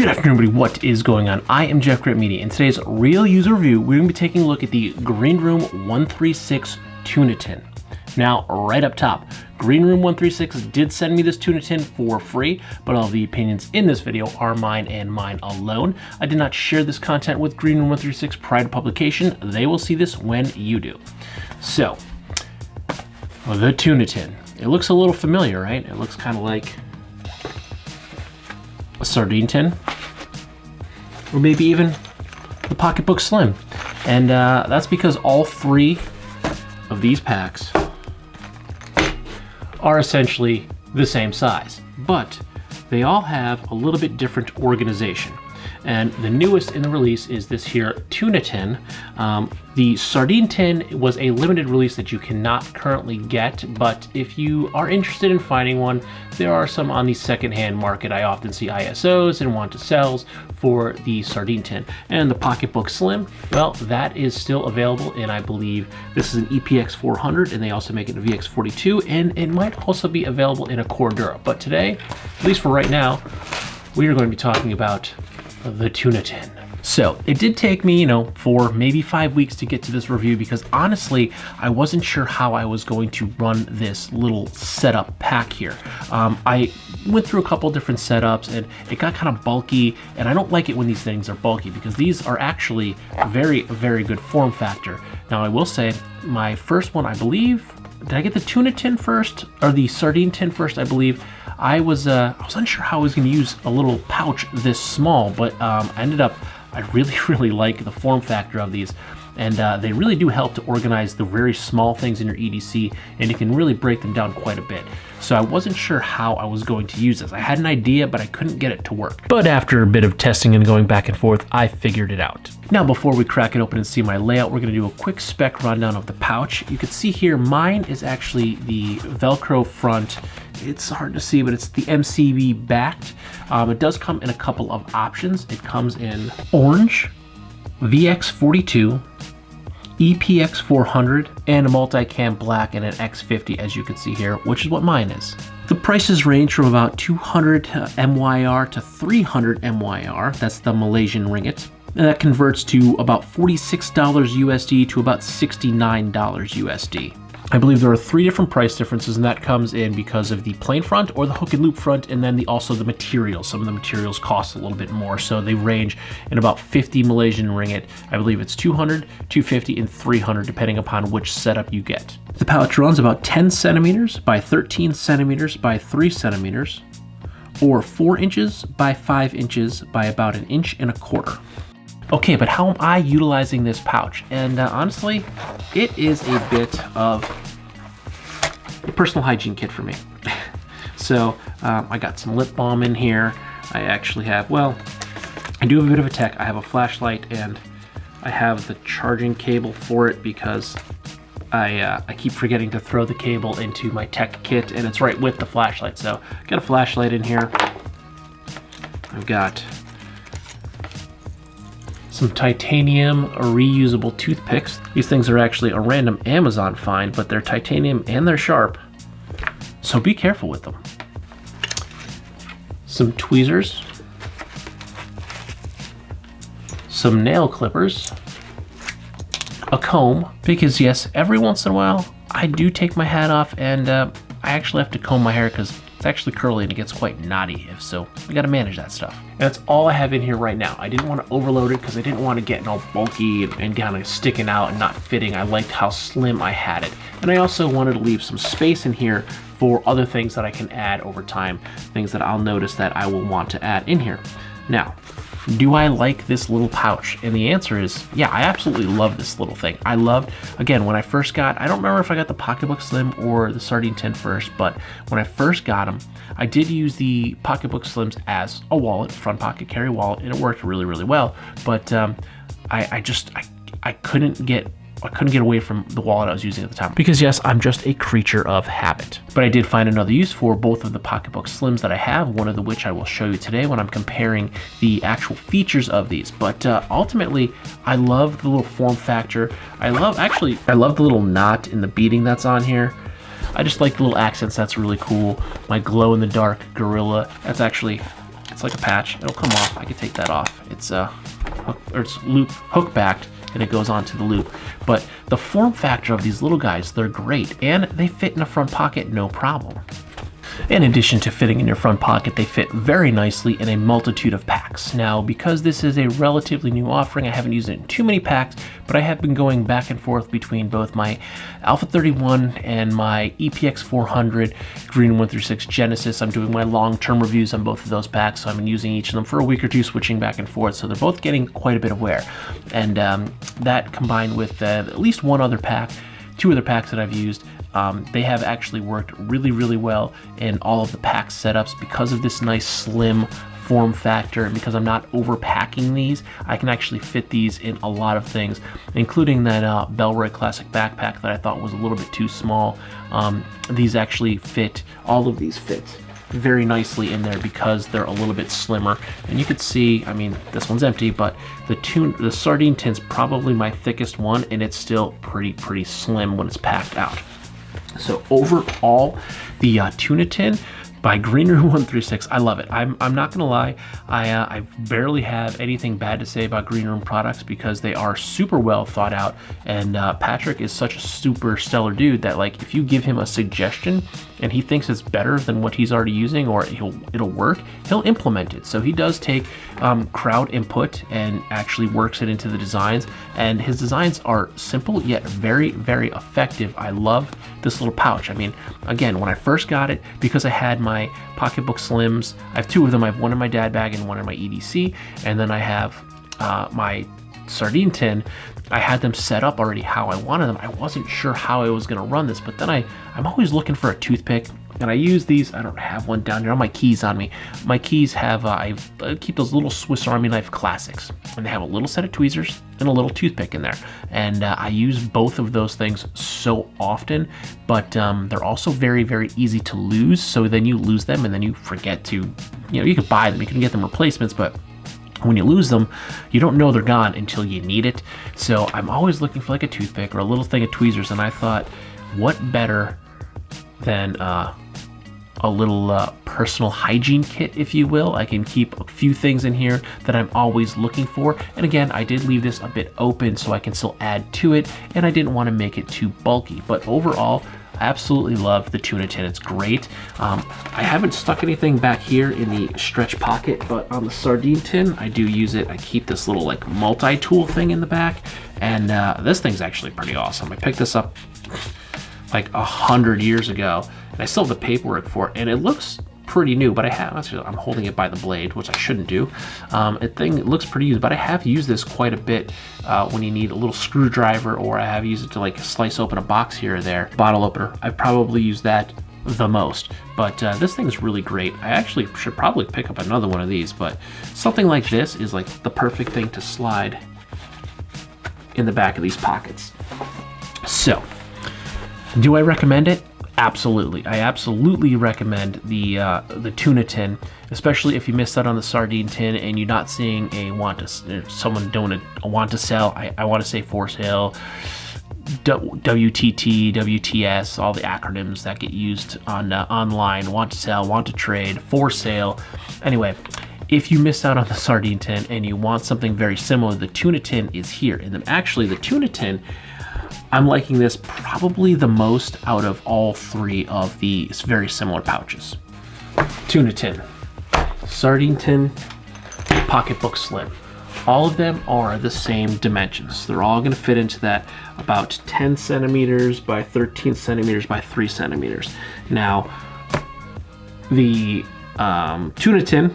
Good afternoon, everybody. What is going on? I am jeffgrantMEDIA. In today's real user review, we're going to be taking a look at the Greenroom136 Tuna Tin. Now, right up top, Greenroom136 did send me this tuna tin for free, but all the opinions in this video are mine and mine alone. I did not share this content with Greenroom136 prior to publication. They will see this when you do. So, the tuna tin. It looks a little familiar, right? It looks kind of like a sardine tin, or maybe even the Pocketbook Slim. And that's because all three of these packs are essentially the same size, but they all have a little bit different organization. And the newest in the release is this here tuna tin. The sardine tin was a limited release that you cannot currently get, but if you are interested in finding one, there are some on the secondhand market. I often see ISOs and want to sells for the sardine tin. And the Pocketbook Slim, well, that is still available, and I believe this is an EPX 400, and they also make it a VX 42, and it might also be available in a Cordura. But today, at least for right now, we are going to be talking about the tuna tin. So it did take me, 4, maybe 5 weeks to get to this review, because honestly, I wasn't sure how I was going to run this little setup pack here. I went through a couple different setups and it got kind of bulky, and I don't like it when these things are bulky because these are actually very, very good form factor. Now I will say my first one, I believe, did I get the tuna tin first or the sardine tin first? I believe I was unsure how I was going to use a little pouch this small, but I ended up, I really like the form factor of these, and they really do help to organize the very small things in your EDC, and you can really break them down quite a bit. So I wasn't sure how I was going to use this. I had an idea, but I couldn't get it to work. But after a bit of testing and going back and forth, I figured it out. Now, before we crack it open and see my layout, we're gonna do a quick spec rundown of the pouch. You can see here, mine is actually the Velcro front. It's hard to see, but it's the MCB backed. It does come in a couple of options. It comes in orange, VX 42, EPX 400, and a multicam black and an X50, as you can see here, which is what mine is. The prices range from about 200 MYR to 300 MYR. That's the Malaysian ringgit. And that converts to about $46 USD to about $69 USD. I believe there are 3 different price differences, and that comes in because of the plain front or the hook and loop front, and then also the materials. Some of the materials cost a little bit more, so they range in about 50 Malaysian ringgit. I believe it's 200, 250, and 300, depending upon which setup you get. The pouch runs about 10 centimeters by 13 centimeters by 3 centimeters, or 4 inches by 5 inches by about 1.25 inches. Okay, but how am I utilizing this pouch? And honestly, it is a bit of a personal hygiene kit for me. So I got some lip balm in here. I actually have, well, I do have a bit of a tech. I have a flashlight, and I have the charging cable for it because I keep forgetting to throw the cable into my tech kit, and it's right with the flashlight. So got a flashlight in here. I've got some titanium reusable toothpicks. These things are actually a random Amazon find, but they're titanium and they're sharp, so be careful with them. Some tweezers, some nail clippers, a comb, because yes, every once in a while I do take my hat off and I actually have to comb my hair because it's actually curly and it gets quite knotty, so we got to manage that stuff. And that's all I have in here right now. I didn't want to overload it because I didn't want to get all bulky and kind of sticking out and not fitting. I liked how slim I had it. And I also wanted to leave some space in here for other things that I can add over time, things that I'll notice that I will want to add in here. Now, do I like this little pouch? And the answer is, yeah, I absolutely love this little thing. I loved, again, when I first got, I don't remember if I got the Pocketbook Slim or the sardine tin first, but when I first got them, I did use the Pocketbook Slims as a wallet, front pocket carry wallet, and it worked really, really well. But I couldn't get away from the wallet I was using at the time, because yes, I'm just a creature of habit. But I did find another use for both of the Pocketbook Slims that I have, one of which I will show you today when I'm comparing the actual features of these. But ultimately, I love the little form factor. I love the little knot in the beading that's on here. I just like the little accents. That's really cool. My glow in the dark gorilla, it's it's like a patch. It'll come off. I can take that off. It's hook backed, and it goes onto the loop. But the form factor of these little guys, they're great, and they fit in a front pocket no problem. In addition to fitting in your front pocket, they fit very nicely in a multitude of packs. Now, because this is a relatively new offering, I haven't used it in too many packs, but I have been going back and forth between both my Alpha 31 and my EPX 400 Greenroom136 Genesis. I'm doing my long-term reviews on both of those packs, so I've been using each of them for a week or two, switching back and forth, so they're both getting quite a bit of wear. And that combined with at least one other pack, two other packs that I've used, they have actually worked really, really well in all of the pack setups because of this nice slim form factor, and because I'm not overpacking these, I can actually fit these in a lot of things, including that Bellroy Classic backpack that I thought was a little bit too small. These actually fit, all of these fit very nicely in there because they're a little bit slimmer. And you could see, I mean, this one's empty, but the sardine tin's probably my thickest one, and it's still pretty slim when it's packed out. So overall, the Tuna Tin by Greenroom136, I love it. I'm not gonna lie, I barely have anything bad to say about Greenroom products because they are super well thought out, and Patrick is such a super stellar dude that, like, if you give him a suggestion and he thinks it's better than what he's already using, or it'll work, he'll implement it. So he does take crowd input and actually works it into the designs, and his designs are simple yet very, very effective. I love this little pouch. I mean, again, when I first got it, because I had my pocketbook slims, I have two of them. I have one in my dad bag and one in my EDC, and then I have my sardine tin. I had them set up already how I wanted them. I wasn't sure how I was going to run this, but then I'm always looking for a toothpick, and I use these. I don't have one down here on my keys on me. My keys have, I keep those little Swiss Army knife classics, and they have a little set of tweezers and a little toothpick in there. And I use both of those things so often, but they're also very, very easy to lose. So then you lose them, and then you forget to, you know, you can buy them, you can get them replacements, but when you lose them, you don't know they're gone until you need it. So I'm always looking for like a toothpick or a little thing of tweezers, and I thought, what better than a little personal hygiene kit, if you will. I can keep a few things in here that I'm always looking for. And again, I did leave this a bit open so I can still add to it, and I didn't want to make it too bulky. But overall, I absolutely love the Tuna Tin. It's great. I haven't stuck anything back here in the stretch pocket, but on the sardine tin, I do use it. I keep this little like multi-tool thing in the back, and this thing's actually pretty awesome. I picked this up like 100 years ago, and I still have the paperwork for it, and it looks pretty new, but I'm holding it by the blade, which I shouldn't do. It looks pretty used, but I have used this quite a bit when you need a little screwdriver, or I have used it to like slice open a box here or there. Bottle opener, I've probably used that the most, but this thing is really great. I actually should probably pick up another one of these, but something like this is like the perfect thing to slide in the back of these pockets. So, do I recommend it? Absolutely. I absolutely recommend the Tuna Tin, especially if you missed out on the sardine tin and you're not seeing someone doing a want to sell. I want to say for sale, WTT, WTS, all the acronyms that get used on online. Want to sell, want to trade, for sale. Anyway, if you missed out on the sardine tin and you want something very similar, the Tuna Tin is here. And then actually the Tuna Tin, I'm liking this probably the most out of all three of these very similar pouches. Tuna Tin, sardine tin, pocketbook slim. All of them are the same dimensions. They're all going to fit into that about 10 centimeters by 13 centimeters by 3 centimeters. Now, the Tuna Tin,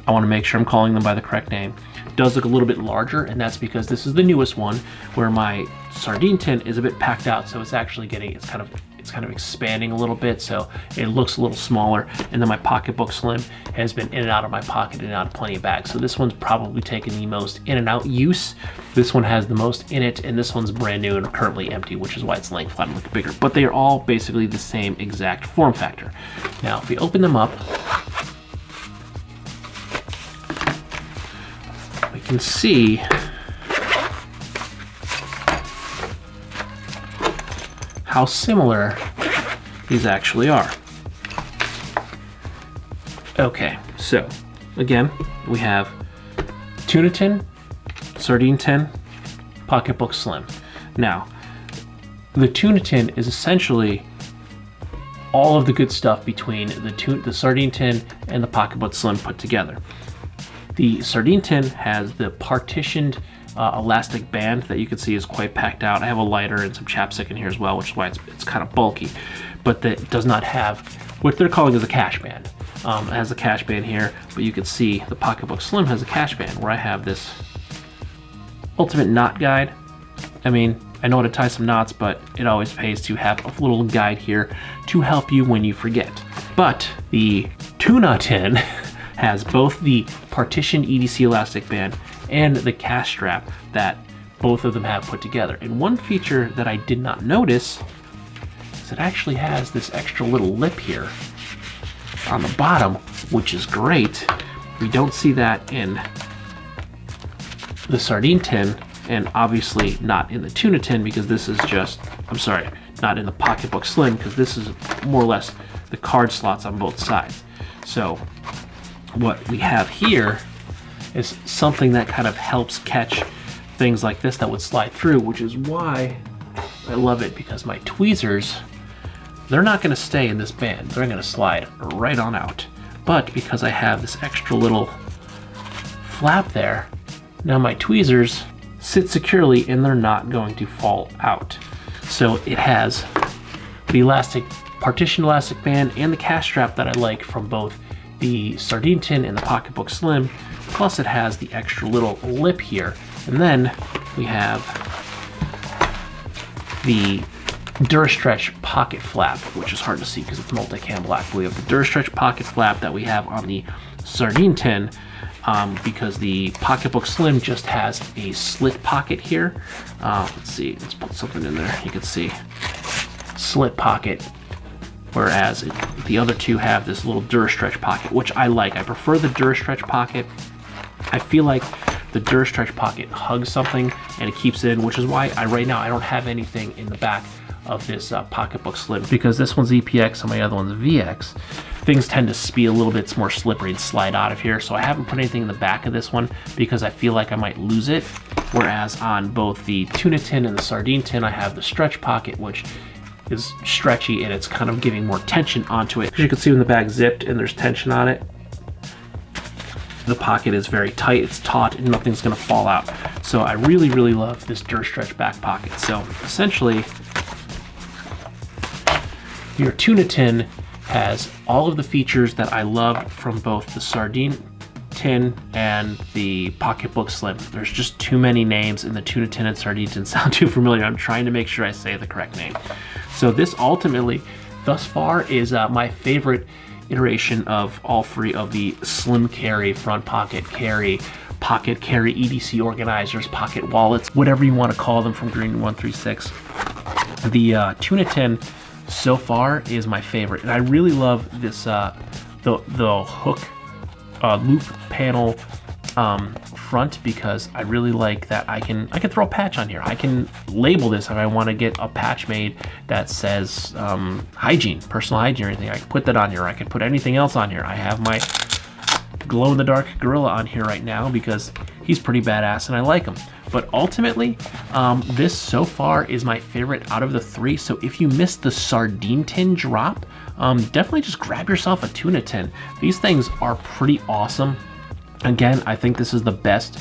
I want to make sure I'm calling them by the correct name, does look a little bit larger, and that's because this is the newest one, where my sardine tin is a bit packed out, so it's actually it's kind of expanding a little bit, so it looks a little smaller. And then my pocketbook slim has been in and out of my pocket and out of plenty of bags, so this one's probably taken the most in and out use. This one has the most in it, and this one's brand new and currently empty, which is why it's laying flat and looking bigger, but they are all basically the same exact form factor. Now if we open them up, we can see how similar these actually are. Okay, so again, we have tuna tin, sardine tin, pocketbook slim. Now, the tuna tin is essentially all of the good stuff between the sardine tin and the pocketbook slim put together. The sardine tin has the partitioned elastic band that you can see is quite packed out. I have a lighter and some chapstick in here as well, which is why it's kind of bulky, but that does not have what they're calling as a cash band. It has a cash band here, but you can see the pocketbook slim has a cash band where I have this ultimate knot guide. I mean, I know how to tie some knots, but it always pays to have a little guide here to help you when you forget. But the Tuna Tin has both the partitioned EDC elastic band and the cash strap that both of them have put together. And one feature that I did not notice is it actually has this extra little lip here on the bottom, which is great. We don't see that in the sardine tin, and obviously not in the tuna tin because this is just, I'm sorry, not in the pocketbook slim because this is more or less the card slots on both sides. So what we have here is something that kind of helps catch things like this that would slide through, which is why I love it, because my tweezers, they're not going to stay in this band. They're going to slide right on out. But because I have this extra little flap there, now my tweezers sit securely and they're not going to fall out. So it has the partition elastic band and the cash strap that I like from both the sardine tin and the pocketbook slim, plus it has the extra little lip here. And then we have the Durastretch pocket flap, which is hard to see because it's multicam black. We have the Durastretch pocket flap that we have on the sardine tin, because the pocketbook slim just has a slit pocket here. Let's see, let's put something in there. You can see slit pocket, whereas the other two have this little Durastretch pocket, which I like. I prefer the Durastretch pocket. I feel like the Durastretch pocket hugs something and it keeps it in, which is why right now I don't have anything in the back of this pocketbook slim, because this one's EPX and my other one's VX. Things tend to be a little bit more slippery and slide out of here, so I haven't put anything in the back of this one because I feel like I might lose it. Whereas on both the tuna tin and the sardine tin, I have the stretch pocket, which is stretchy and it's kind of giving more tension onto it. As you can see when the bag's zipped and there's tension on it, the pocket is very tight, it's taut, and nothing's gonna fall out. So I really, really love this Durastretch back pocket. So essentially, your tuna tin has all of the features that I loved from both the sardine tin and the pocketbook slim. There's just too many names, and the tuna tin and sardine tin sound too familiar. I'm trying to make sure I say the correct name. So this ultimately, thus far, is my favorite iteration of all three of the slim carry, front pocket carry EDC organizers, pocket wallets, whatever you want to call them, from Greenroom136. The tuna tin so far is my favorite, and I really love this the hook loop panel front, because I really like that I can throw a patch on here. I can label this if I want to get a patch made that says hygiene, personal hygiene or anything. I can put that on here. I can put anything else on here. I have my glow-in-the-dark gorilla on here right now because he's pretty badass and I like him. But ultimately, this so far is my favorite out of the three. So if you missed the sardine tin drop, definitely just grab yourself a tuna tin. These things are pretty awesome. Again, I think this is the best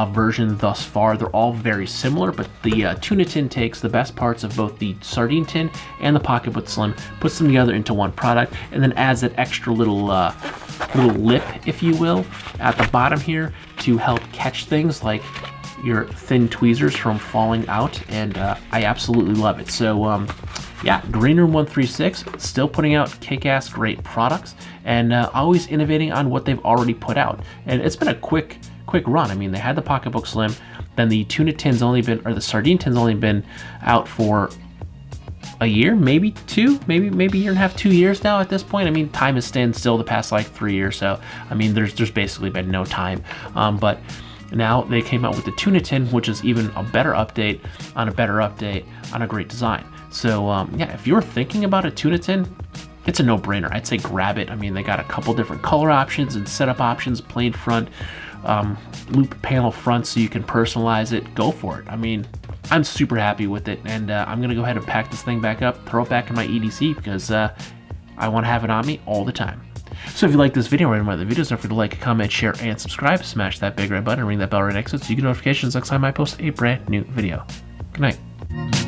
version thus far. They're all very similar, but the tuna tin takes the best parts of both the sardine tin and the pocketbook slim, puts them together into one product, and then adds that extra little lip, if you will, at the bottom here to help catch things like your thin tweezers from falling out, and I absolutely love it. So yeah, Greenroom136 still putting out kick-ass great products, and always innovating on what they've already put out. And it's been a quick run. I mean, they had the pocketbook slim, then the tuna tin's only been, or the sardine tin's only been out for a year, maybe two, maybe a year and a half, 2 years now at this point. I mean, time has stayed still the past like 3 years, so I mean, there's basically been no time. But now they came out with the tuna tin, which is even a better update on a better update on a great design. So yeah, if you're thinking about a tuna tin, it's a no-brainer. I'd say grab it. I mean, they got a couple different color options and setup options, plain front, loop panel front, so you can personalize it. Go for it. I mean, I'm super happy with it, and I'm gonna go ahead and pack this thing back up, throw it back in my EDC, because I want to have it on me all the time. So if you like this video or any of my other videos, don't forget to like, comment, share, and subscribe. Smash that big red button and ring that bell right next to it so you get notifications next time I post a brand new video. Good night.